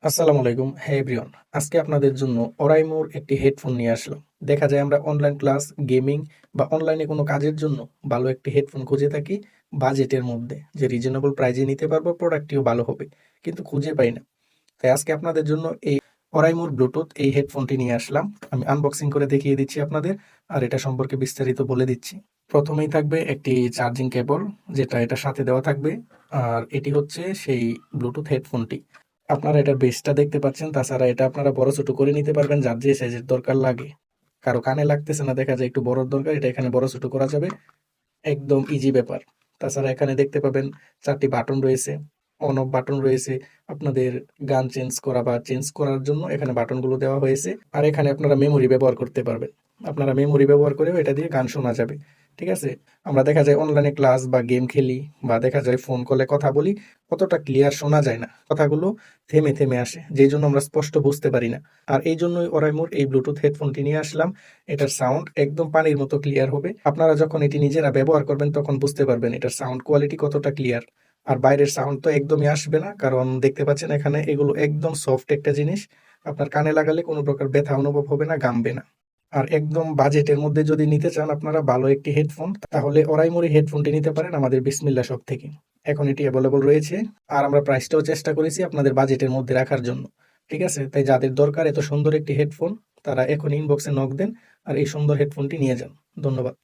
আসসালামু আলাইকুম। হ্যাঁ এভরিওয়ান। আজকে আপনাদের জন্য ওরাইমোর একটি হেডফোন নিয়ে আসলাম। দেখা যায় আমরা অনলাইন ক্লাস, গেমিং বা অনলাইনে কোনো কাজের জন্য ভালো একটি হেডফোন খুঁজে থাকি বাজেটের মধ্যে, যে রিজনেবল প্রাইজে নিতে পারবো, প্রোডাক্টটিও ভালো হবে। কিন্তু খুঁজে পাই না। তাই আজকে আপনাদের জন্য এই ওরাইমোর ব্লুটুথ এই হেডফোনটি নিয়ে আসলাম। আমি আনবক্সিং করে দেখিয়ে দিচ্ছি আপনাদের, আর এটা সম্পর্কে বিস্তারিত বলে দিচ্ছি। প্রথমেই থাকবে একটি চার্জিং কেবল, যেটা এটার সাথে দেওয়া থাকবে। আর এটি হচ্ছে সেই ব্লুটুথ হেডফোনটি। আপনারা এটার বেসটা দেখতে পাচ্ছেন। তাছাড়া এটা আপনারা বড় ছোট করে নিতে পারবেন যার যে সাইজের দরকার লাগে। কারো কানে লাগতেছে না, দেখা যায় একটু বড় দরকার, এটা এখানে বড় ছোট করা যাবে, একদম ইজি ব্যাপার। তাছাড়া এখানে দেখতে পাবেন 4টি বাটন রয়েছে, অন অফ বাটন রয়েছে। আপনাদের গান চেঞ্জ করা বা চেঞ্জ করার জন্য এখানে বাটনগুলো দেওয়া হয়েছে। আর এখানে আপনারা মেমোরি ব্যবহার করতে পারবেন। আপনারা মেমোরি ব্যবহার করেও এটা দিয়ে গান শোনা যাবে। ঠিক আছে? আমরা দেখা যায় অনলাইনে ক্লাস বা গেম খেলি, বা দেখা যায় ফোন কলে কথা বলি, অতটা ক্লিয়ার শোনা যায় না। কথাগুলো থেমে থেমে আসে, যেই জন্য আমরা স্পষ্ট বুঝতে পারি না। আর এই জন্যই ওরাইমোর এই ব্লুটুথ হেডফোনটি নিয়ে আসলাম। এটার সাউন্ড একদম পানির মতো ক্লিয়ার হবে। আপনারা যখন এটি নিজেরা ব্যবহার করবেন তখন বুঝতে পারবেন এটার সাউন্ড কোয়ালিটি কতটা ক্লিয়ার। আর বাইরের সাউন্ড তো একদমই আসবে না, কারণ দেখতে পাচ্ছেন এখানে এগুলো একদম সফট একটা জিনিস। আপনার কানে লাগালে কোনো প্রকার ব্যথা অনুভব হবে না, গামবে না। আর একদম বাজেটের মধ্যে যদি নিতে চান আপনারা ভালো একটি হেডফোন, তাহলে ওরাইমোরি হেডফোনটি নিতে পারেন আমাদের বিসমিল্লা শপ থেকে। এখন এটি অ্যাভেলেবল রয়েছে। আর আমরা প্রাইসটাও চেষ্টা করেছি আপনাদের বাজেটের মধ্যে রাখার জন্য। ঠিক আছে? তাই যাদের দরকার এত সুন্দর একটি হেডফোন, তারা এখন ইনবক্সে নক দেন আর এই সুন্দর হেডফোনটি নিয়ে যান। ধন্যবাদ।